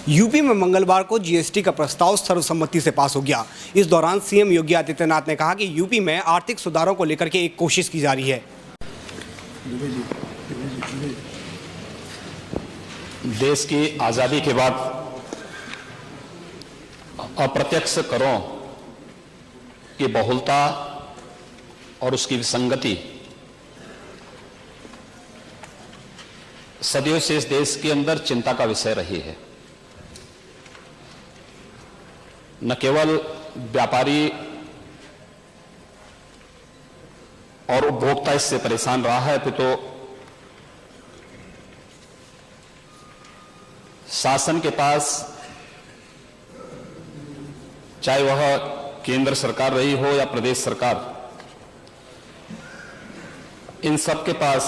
UP में मंगलवार को जीएसटी का प्रस्ताव सर्वसम्मति से पास हो गया। इस दौरान सीएम योगी आदित्यनाथ ने कहा कि यूपी में आर्थिक सुधारों को लेकर के एक कोशिश की जा रही है। देश की आज़ादी के बाद अप्रत्यक्ष करों की बहुलता और उसकी विसंगति सदियों से इस देश के अंदर चिंता का विषय रही है। न केवल व्यापारी और उपभोक्ता इससे परेशान रहा है, तो शासन के पास, चाहे वह केंद्र सरकार रही हो या प्रदेश सरकार, इन सब के पास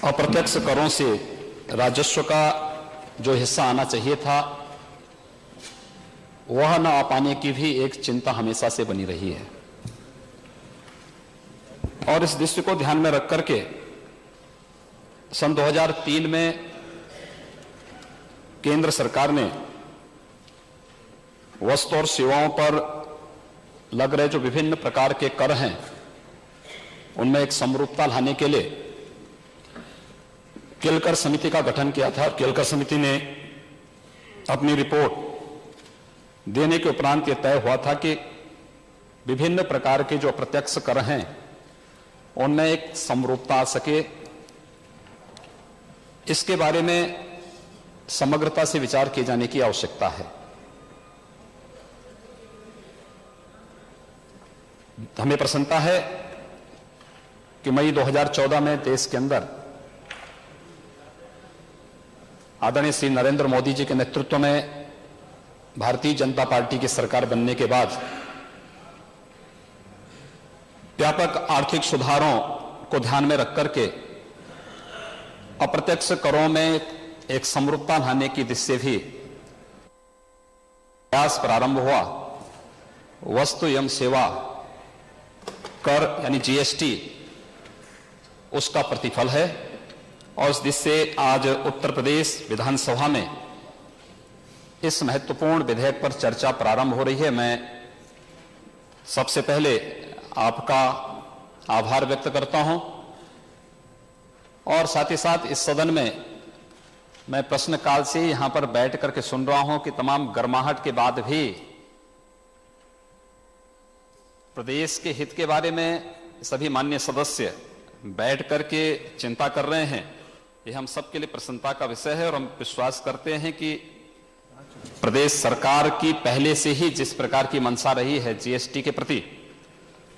अप्रत्यक्ष करों से राजस्व का जो हिस्सा आना चाहिए था वह न आ पाने की भी एक चिंता हमेशा से बनी रही है। और इस दृश्य को ध्यान में रख करके सन 2003 में केंद्र सरकार ने वस्तु और सेवाओं पर लग रहे जो विभिन्न प्रकार के कर हैं उनमें एक समरूपता लाने के लिए केलकर समिति का गठन किया था। केलकर समिति ने अपनी रिपोर्ट देने के उपरांत यह तय हुआ था कि विभिन्न प्रकार के जो अप्रत्यक्ष कर हैं उनमें एक समरूपता आ सके, इसके बारे में समग्रता से विचार किए जाने की आवश्यकता है। हमें प्रसन्नता है कि मई 2014 में देश के अंदर आदरणीय श्री नरेंद्र मोदी जी के नेतृत्व में भारतीय जनता पार्टी की सरकार बनने के बाद व्यापक आर्थिक सुधारों को ध्यान में रख करके अप्रत्यक्ष करों में एक समरूपता लाने की दिशा से भी प्रयास प्रारंभ हुआ। वस्तु एवं सेवा कर यानी जीएसटी उसका प्रतिफल है और इस दिशा से आज उत्तर प्रदेश विधानसभा में इस महत्वपूर्ण विधेयक पर चर्चा प्रारंभ हो रही है। मैं सबसे पहले आपका आभार व्यक्त करता हूं और साथ ही साथ इस सदन में मैं प्रश्नकाल से यहां पर बैठ करके सुन रहा हूं कि तमाम गर्माहट के बाद भी प्रदेश के हित के बारे में सभी माननीय सदस्य बैठ करके चिंता कर रहे हैं। यह हम सबके लिए प्रसन्नता का विषय है और हम विश्वास करते हैं कि प्रदेश सरकार की पहले से ही जिस प्रकार की मंशा रही है जीएसटी के प्रति,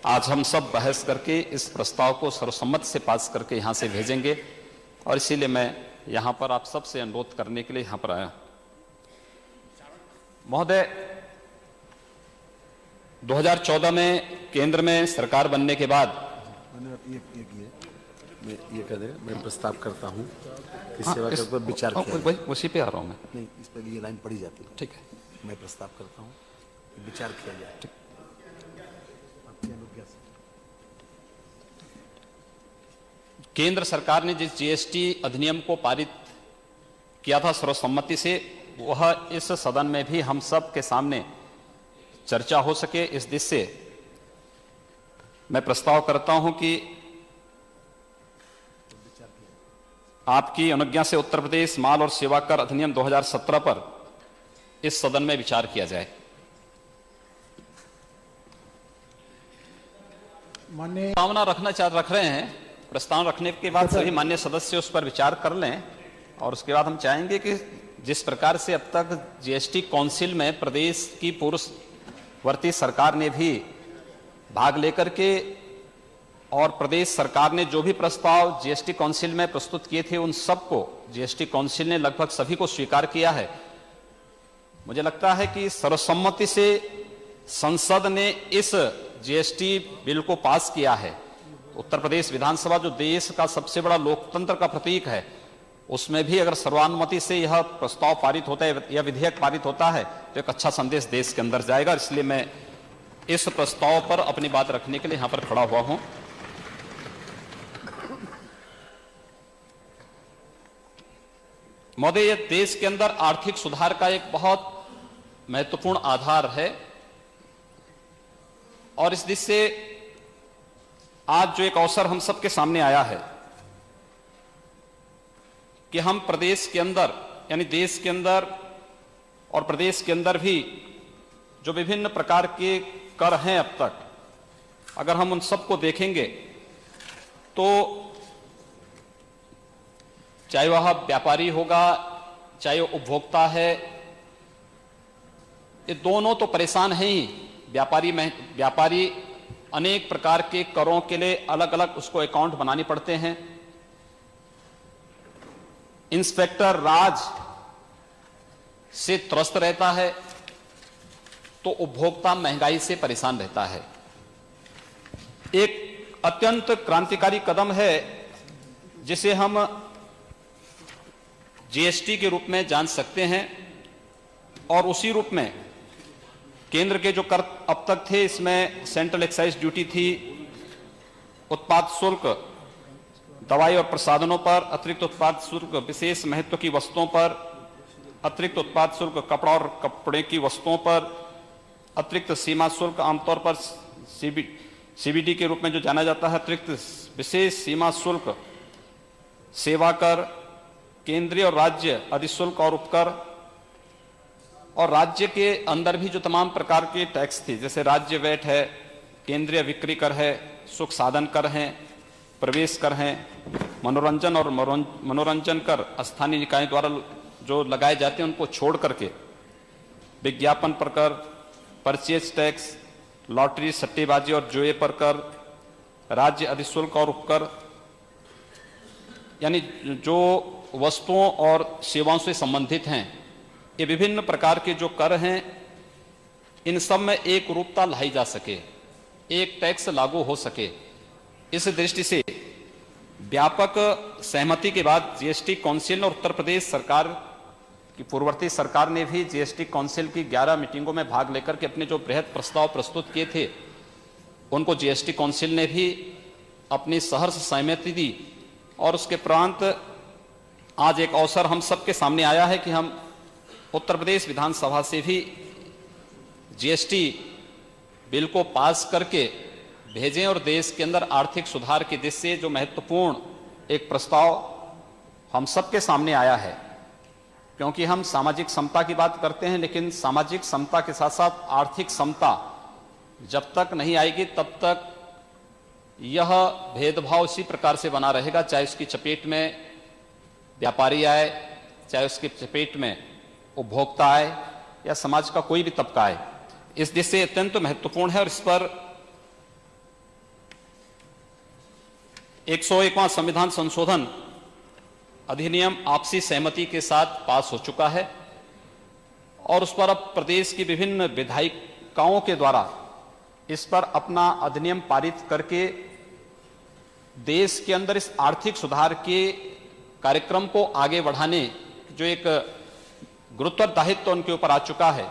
आज हम सब बहस करके इस प्रस्ताव को सर्वसम्मति से पास करके यहां से भेजेंगे और इसीलिए मैं यहां पर आप सबसे अनुरोध करने के लिए यहां पर आया। महोदय, 2014 में केंद्र में सरकार बनने के बाद मैं ये कह दे, मैं प्रस्ताव करता हूँ इस सेवा के ऊपर विचार किया। उसी पे आ रहा हूं मैं। नहीं, इस पर ये लाइन पढ़ी जाती है। ठीक है, मैं प्रस्ताव करता हूँ विचार किया जाए। ठीक, आपकी अनुज्ञा से। केंद्र सरकार ने जिस जीएसटी अधिनियम को पारित किया था सर्वसम्मति से, वह इस सदन में भी हम सब के सामने चर्चा हो सके, इस दिशा से मैं प्रस्ताव करता हूं कि आपकी अनुज्ञा से उत्तर प्रदेश माल और सेवा कर अधिनियम 2017 पर इस सदन में विचार किया जाए। प्रस्तावना रख रहे हैं। प्रस्तावना रखने के बाद सभी माननीय सदस्य उस पर विचार कर लें और उसके बाद हम चाहेंगे कि जिस प्रकार से अब तक जीएसटी काउंसिल में प्रदेश की पूर्ववर्ती सरकार ने भी भाग लेकर के और प्रदेश सरकार ने जो भी प्रस्ताव जीएसटी काउंसिल में प्रस्तुत किए थे उन सबको जीएसटी काउंसिल ने लगभग सभी को स्वीकार किया है। मुझे लगता है कि सर्वसम्मति से संसद ने इस जीएसटी बिल को पास किया है। उत्तर प्रदेश विधानसभा जो देश का सबसे बड़ा लोकतंत्र का प्रतीक है, उसमें भी अगर सर्वानुमति से यह प्रस्ताव पारित होता है, यह विधेयक पारित होता है, तो एक अच्छा संदेश देश के अंदर जाएगा। इसलिए मैं इस प्रस्ताव पर अपनी बात रखने के लिए यहां पर खड़ा हुआ हूं। महोदय, यह देश के अंदर आर्थिक सुधार का एक बहुत महत्वपूर्ण आधार है और इस दिशा से आज जो एक अवसर हम सबके सामने आया है कि हम प्रदेश के अंदर यानी देश के अंदर और प्रदेश के अंदर भी जो विभिन्न प्रकार के कर हैं अब तक, अगर हम उन सबको देखेंगे तो चाहे वह व्यापारी होगा चाहे वो उपभोक्ता है, ये दोनों तो परेशान हैं ही। व्यापारी अनेक प्रकार के करों के लिए अलग अलग उसको अकाउंट बनाने पड़ते हैं। इंस्पेक्टर राज से त्रस्त रहता है तो उपभोक्ता महंगाई से परेशान रहता है। एक अत्यंत क्रांतिकारी कदम है जिसे हम जीएसटी के रूप में जान सकते हैं और उसी रूप में केंद्र के जो कर अब तक थे, इसमें सेंट्रल एक्साइज ड्यूटी थी, उत्पाद शुल्क दवाई और प्रसाधनों पर, अतिरिक्त उत्पाद शुल्क विशेष महत्व की वस्तुओं पर, अतिरिक्त उत्पाद शुल्क कपड़ा और कपड़े की वस्तुओं पर, अतिरिक्त सीमा शुल्क आमतौर पर सीबीडी के रूप में जो जाना जाता है, अतिरिक्त विशेष सीमा शुल्क, सेवा कर, केंद्रीय और राज्य अधिशुल्क और उपकर, और राज्य के अंदर भी जो तमाम प्रकार के टैक्स थे, जैसे राज्य वैट है, केंद्रीय बिक्री कर है, सुख साधन कर हैं, प्रवेश कर हैं, मनोरंजन और मनोरंजन कर स्थानीय निकाय द्वारा जो लगाए जाते हैं उनको छोड़ करके विज्ञापन पर कर, परचेज टैक्स, लॉटरी सट्टेबाजी और जुए पर कर, राज्य अधिशुल्क और उपकर, यानी जो वस्तुओं और सेवाओं से संबंधित हैं, ये विभिन्न प्रकार के जो कर हैं, इन सब में एक रूपता लाई जा सके, एक टैक्स लागू हो सके। इस दृष्टि से व्यापक सहमति के बाद जीएसटी काउंसिल और उत्तर प्रदेश सरकार की पूर्ववर्ती सरकार ने भी जीएसटी काउंसिल की 11 मीटिंगों में भाग लेकर के अपने जो बृहद प्रस्ताव प्रस्तुत किए थे, उनको जीएसटी काउंसिल ने भी अपनी सहर्ष सहमति दी और उसके उपरांत आज एक अवसर हम सबके सामने आया है कि हम उत्तर प्रदेश विधानसभा से भी जीएसटी बिल को पास करके भेजें और देश के अंदर आर्थिक सुधार की दिशा से जो महत्वपूर्ण एक प्रस्ताव हम सबके सामने आया है। क्योंकि हम सामाजिक समता की बात करते हैं, लेकिन सामाजिक समता के साथ साथ आर्थिक समता जब तक नहीं आएगी तब तक यह भेदभाव इसी प्रकार से बना रहेगा, चाहे उसकी चपेट में व्यापारी आए, चाहे उसकी चपेट में उपभोक्ता आए या समाज का कोई भी तबका आए। इस दिशा से अत्यंत महत्वपूर्ण है और इस पर 101वां संविधान संशोधन अधिनियम आपसी सहमति के साथ पास हो चुका है और उस पर अब प्रदेश की विभिन्न विधायिकाओं के द्वारा इस पर अपना अधिनियम पारित करके देश के अंदर इस आर्थिक सुधार के कार्यक्रम को आगे बढ़ाने जो एक गुरुत्वाधायित्व उनके ऊपर आ चुका है।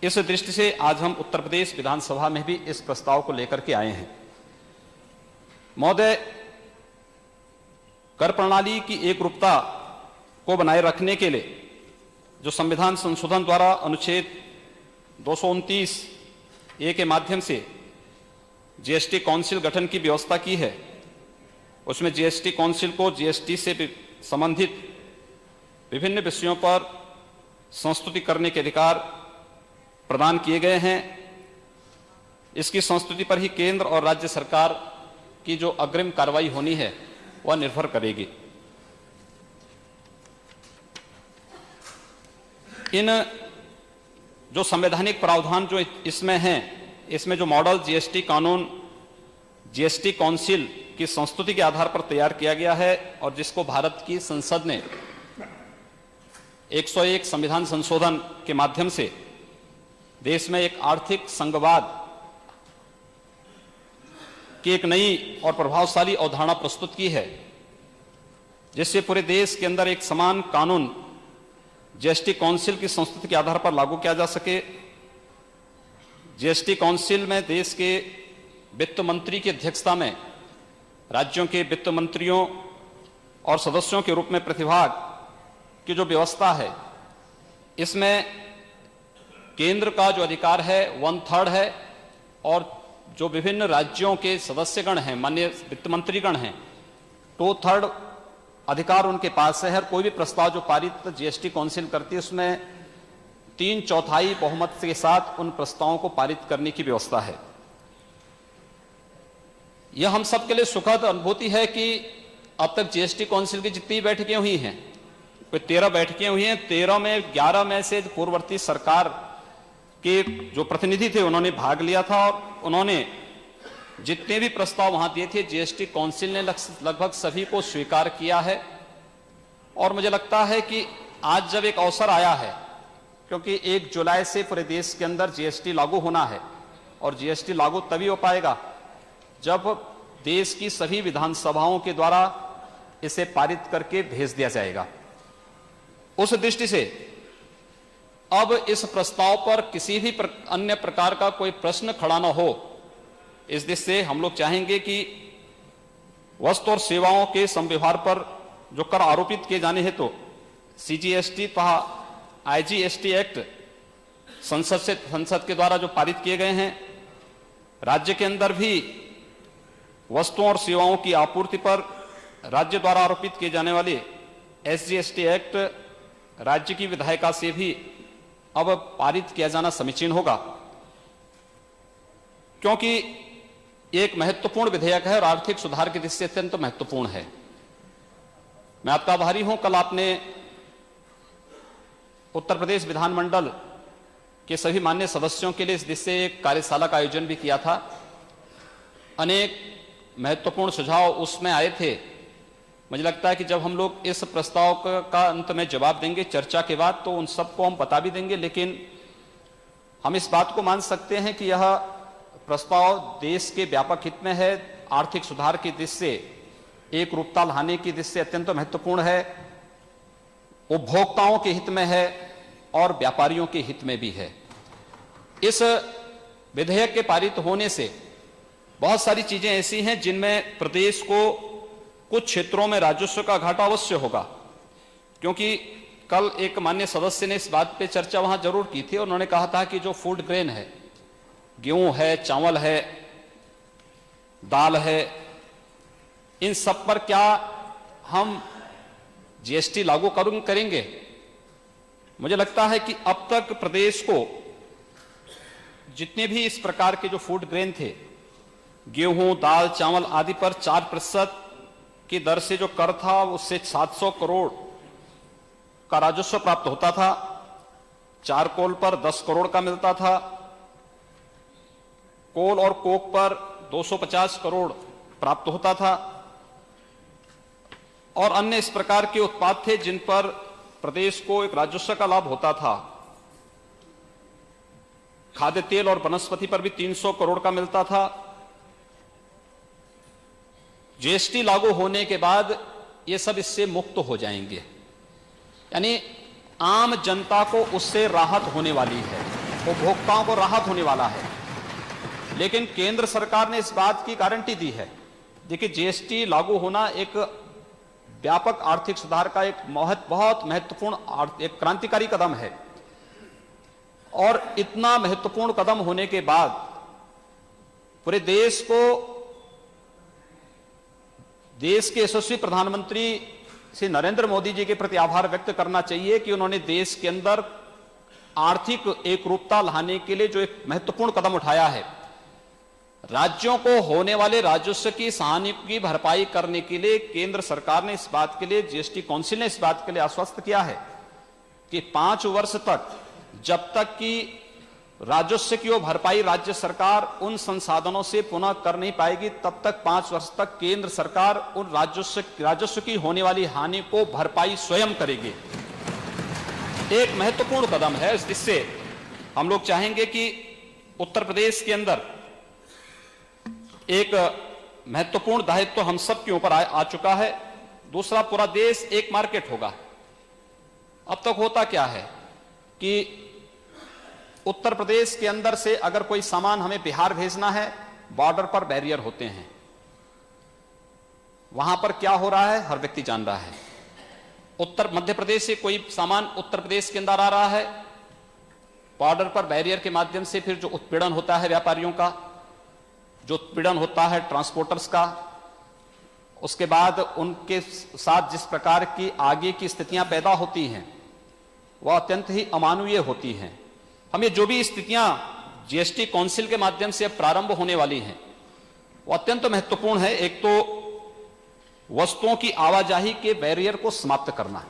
इस दृष्टि से आज हम उत्तर प्रदेश विधानसभा में भी इस प्रस्ताव को लेकर के आए हैं। महोदय, कर प्रणाली की एक रूपता को बनाए रखने के लिए जो संविधान संशोधन द्वारा अनुच्छेद 229(a) के माध्यम से जीएसटी काउंसिल गठन की व्यवस्था की है, उसमें जीएसटी काउंसिल को जीएसटी से संबंधित विभिन्न विषयों पर संस्तुति करने के अधिकार प्रदान किए गए हैं। इसकी संस्तुति पर ही केंद्र और राज्य सरकार की जो अग्रिम कार्रवाई होनी है वह निर्भर करेगी। इन जो संवैधानिक प्रावधान जो इसमें हैं, इसमें जो मॉडल जीएसटी कानून जीएसटी काउंसिल की संस्तुति के आधार पर तैयार किया गया है और जिसको भारत की संसद ने 101 संविधान संशोधन के माध्यम से देश में एक आर्थिक संघवाद की एक नई और प्रभावशाली अवधारणा प्रस्तुत की है, जिससे पूरे देश के अंदर एक समान कानून जीएसटी काउंसिल की संस्तुति के आधार पर लागू किया जा सके। जीएसटी काउंसिल में देश के वित्त मंत्री की अध्यक्षता में राज्यों के वित्त मंत्रियों और सदस्यों के रूप में प्रतिभाग की जो व्यवस्था है इसमें केंद्र का जो अधिकार है 1/3 है और जो विभिन्न राज्यों के सदस्यगण हैं, माननीय वित्त मंत्रीगण हैं, 2/3 अधिकार उनके पास है। हर कोई भी प्रस्ताव जो पारित जीएसटी काउंसिल करती है उसमें 3/4 बहुमत के साथ उन प्रस्तावों को पारित करने की व्यवस्था है। यह हम सबके लिए सुखद अनुभूति है कि अब तक जीएसटी काउंसिल की जितनी बैठकें हुई हैं, कोई 13 बैठकें हुई हैं, 13 में 11 में से पूर्ववर्ती सरकार के जो प्रतिनिधि थे उन्होंने भाग लिया था और उन्होंने जितने भी प्रस्ताव वहां दिए थे जीएसटी काउंसिल ने लगभग सभी को स्वीकार किया है। और मुझे लगता है कि आज जब एक अवसर आया है, क्योंकि 1 जुलाई से पूरे देश के अंदर जीएसटी लागू होना है और जीएसटी लागू तभी हो पाएगा जब देश की सभी विधानसभाओं के द्वारा इसे पारित करके भेज दिया जाएगा। उस दृष्टि से अब इस प्रस्ताव पर किसी भी अन्य प्रकार का कोई प्रश्न खड़ा न हो, इस दृष्टि से हम लोग चाहेंगे कि वस्तु और सेवाओं के संव्यवहार पर जो कर आरोपित किए जाने हैं तो सीजीएसटी तथा आईजीएसटी एक्ट संसद के द्वारा जो पारित किए गए हैं, राज्य के अंदर भी वस्तुओं और सेवाओं की आपूर्ति पर राज्य द्वारा आरोपित किए जाने वाले एसजीएसटी एक्ट राज्य की विधायिका से भी अब पारित किया जाना समीचीन होगा, क्योंकि एक महत्वपूर्ण विधेयक है और आर्थिक सुधार की दृष्टि से अत्यंत महत्वपूर्ण है। मैं आपका आभारी हूं। कल आपने उत्तर प्रदेश विधानमंडल के सभी माननीय सदस्यों के लिए इस दृष्टि से एक कार्यशाला का आयोजन भी किया था। अनेक महत्वपूर्ण सुझाव उसमें आए थे। मुझे लगता है कि जब हम लोग इस प्रस्ताव का अंत में जवाब देंगे चर्चा के बाद, तो उन सबको हम बता भी देंगे, लेकिन हम इस बात को मान सकते हैं कि यह प्रस्ताव देश के व्यापक हित में है, आर्थिक सुधार की दृष्टि से एक रूपता लाने की दृष्टि से अत्यंत महत्वपूर्ण है, उपभोक्ताओं के हित में है और व्यापारियों के हित में भी है। इस विधेयक के पारित होने से बहुत सारी चीजें ऐसी हैं जिनमें प्रदेश को कुछ क्षेत्रों में राजस्व का घाटा अवश्य होगा, क्योंकि कल एक माननीय सदस्य ने इस बात पे चर्चा वहां जरूर की थी। उन्होंने कहा था कि जो फूड ग्रेन है, गेहूं है, चावल है, दाल है, इन सब पर क्या हम जीएसटी लागू करेंगे। मुझे लगता है कि अब तक प्रदेश को जितने भी इस प्रकार के जो फूड ग्रेन थे, गेहूं, दाल, चावल आदि पर 4% की दर से जो कर था उससे 700 करोड़ का राजस्व प्राप्त होता था। चारकोल पर 10 करोड़ का मिलता था, कोल और कोक पर 250 करोड़ प्राप्त होता था और अन्य इस प्रकार के उत्पाद थे जिन पर प्रदेश को एक राजस्व का लाभ होता था। खाद्य तेल और वनस्पति पर भी 300 करोड़ का मिलता था। जीएसटी लागू होने के बाद ये सब इससे मुक्त हो जाएंगे, यानी आम जनता को उससे राहत होने वाली है, उपभोक्ताओं को राहत होने वाला है। लेकिन केंद्र सरकार ने इस बात की गारंटी दी है। देखिए, जीएसटी लागू होना एक व्यापक आर्थिक सुधार का एक बहुत महत्वपूर्ण एक क्रांतिकारी कदम है और इतना महत्वपूर्ण कदम होने के बाद पूरे देश को, देश के यशस्वी प्रधानमंत्री श्री नरेंद्र मोदी जी के प्रति आभार व्यक्त करना चाहिए कि उन्होंने देश के अंदर आर्थिक एकरूपता लाने के लिए जो एक महत्वपूर्ण कदम उठाया है। राज्यों को होने वाले राजस्व की हानि की भरपाई करने के लिए केंद्र सरकार ने इस बात के लिए, जीएसटी काउंसिल ने इस बात के लिए आश्वस्त किया है कि 5 वर्ष तक जब तक कि राजस्व की वो भरपाई राज्य सरकार उन संसाधनों से पुनः कर नहीं पाएगी, तब तक 5 वर्ष तक केंद्र सरकार उन राजस्व की होने वाली हानि को भरपाई स्वयं करेगी। एक महत्वपूर्ण कदम है। इससे हम लोग चाहेंगे कि उत्तर प्रदेश के अंदर एक महत्वपूर्ण दायित्व हम सब के ऊपर आ चुका है। दूसरा, पूरा देश एक मार्केट होगा। अब तक होता क्या है कि उत्तर प्रदेश के अंदर से अगर कोई सामान हमें बिहार भेजना है, बॉर्डर पर बैरियर होते हैं। वहां पर क्या हो रहा है हर व्यक्ति जान रहा है। उत्तर मध्य प्रदेश से कोई सामान उत्तर प्रदेश के अंदर आ रहा है, बॉर्डर पर बैरियर के माध्यम से फिर जो उत्पीड़न होता है व्यापारियों का, जो उत्पीड़न होता है ट्रांसपोर्टर्स का, उसके बाद उनके साथ जिस प्रकार की आगे की स्थितियां पैदा होती हैं वह अत्यंत ही अमानवीय होती हैं। हमें जो भी स्थितियां जीएसटी काउंसिल के माध्यम से अब प्रारंभ होने वाली हैं वो अत्यंत महत्वपूर्ण है। एक तो वस्तुओं की आवाजाही के बैरियर को समाप्त करना है,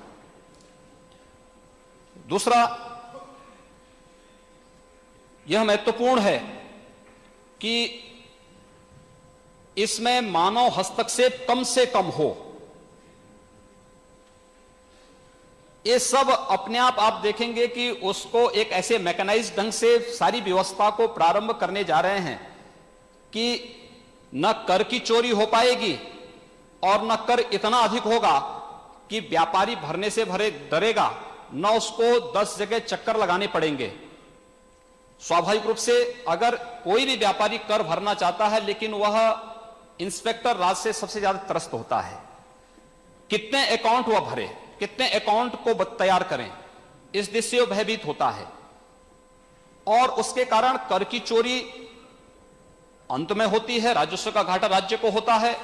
दूसरा यह महत्वपूर्ण है कि इसमें मानव हस्तक्षेप कम से कम हो। ये सब अपने आप देखेंगे कि उसको एक ऐसे मैकेनाइज्ड ढंग से सारी व्यवस्था को प्रारंभ करने जा रहे हैं कि न कर की चोरी हो पाएगी और न कर इतना अधिक होगा कि व्यापारी भरने से भरे डरेगा, न उसको 10 जगह चक्कर लगाने पड़ेंगे। स्वाभाविक रूप से अगर कोई भी व्यापारी कर भरना चाहता है लेकिन वह इंस्पेक्टर राज से सबसे ज्यादा त्रस्त होता है, कितने अकाउंट वह भरे, कितने अकाउंट को तैयार करें, इस दिशा से भयभीत होता है और उसके कारण कर की चोरी अंत में होती है, राजस्व का घाटा राज्य को होता है।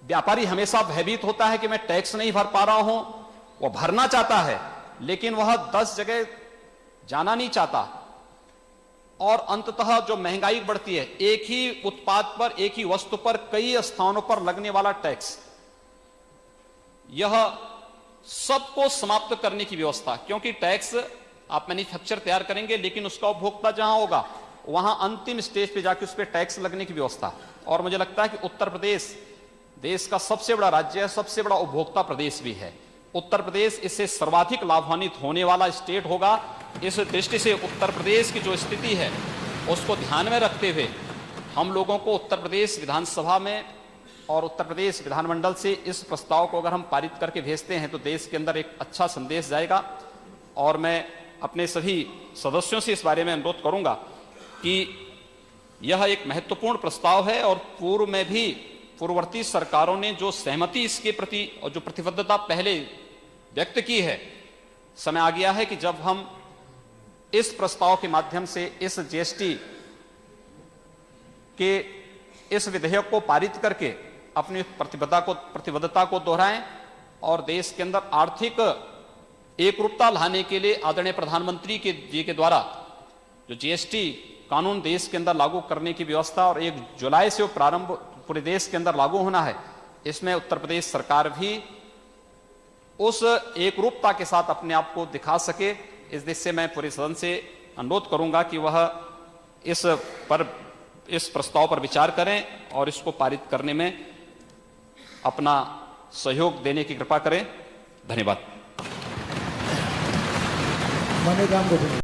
व्यापारी हमेशा भयभीत होता है कि मैं टैक्स नहीं भर पा रहा हूं, वह भरना चाहता है लेकिन वह 10 जगह जाना नहीं चाहता और अंततः जो महंगाई बढ़ती है, एक ही उत्पाद पर, एक ही वस्तु पर कई स्थानों पर लगने वाला टैक्स, यह सबको समाप्त करने की व्यवस्था। क्योंकि टैक्स आप मैन्युफैक्चर तैयार करेंगे लेकिन उसका उपभोक्ता जहां होगा वहां अंतिम स्टेज पे जाके उस पर टैक्स लगने की व्यवस्था। और मुझे लगता है कि उत्तर प्रदेश देश का सबसे बड़ा राज्य है, सबसे बड़ा उपभोक्ता प्रदेश भी है। उत्तर प्रदेश इससे सर्वाधिक लाभान्वित होने वाला स्टेट होगा। इस दृष्टि से उत्तर प्रदेश की जो स्थिति है उसको ध्यान में रखते हुए हम लोगों को उत्तर प्रदेश विधानसभा में और उत्तर प्रदेश विधानमंडल से इस प्रस्ताव को अगर हम पारित करके भेजते हैं तो देश के अंदर एक अच्छा संदेश जाएगा। और मैं अपने सभी सदस्यों से इस बारे में अनुरोध करूंगा कि यह एक महत्वपूर्ण प्रस्ताव है और पूर्व में भी पूर्ववर्ती सरकारों ने जो सहमति इसके प्रति और जो प्रतिबद्धता पहले व्यक्त की है, समय आ गया है कि जब हम इस प्रस्ताव के माध्यम से इस जीएसटी के इस विधेयक को पारित करके अपनी प्रतिबद्धता को दोहराएं और देश के अंदर आर्थिक एकरूपता लाने के लिए आदरणीय प्रधानमंत्री जी के द्वारा जो जीएसटी कानून देश के अंदर लागू करने की व्यवस्था और 1 जुलाई से प्रारंभ पूरे देश के अंदर लागू होना है, इसमें उत्तर प्रदेश सरकार भी उस एकरूपता के साथ अपने आप को दिखा सके। इस दिशा से मैं पूरे सदन से अनुरोध करूंगा कि वह इस प्रस्ताव पर विचार करें और इसको पारित करने में अपना सहयोग देने की कृपा करें। धन्यवाद। माननीय राम गोविंद।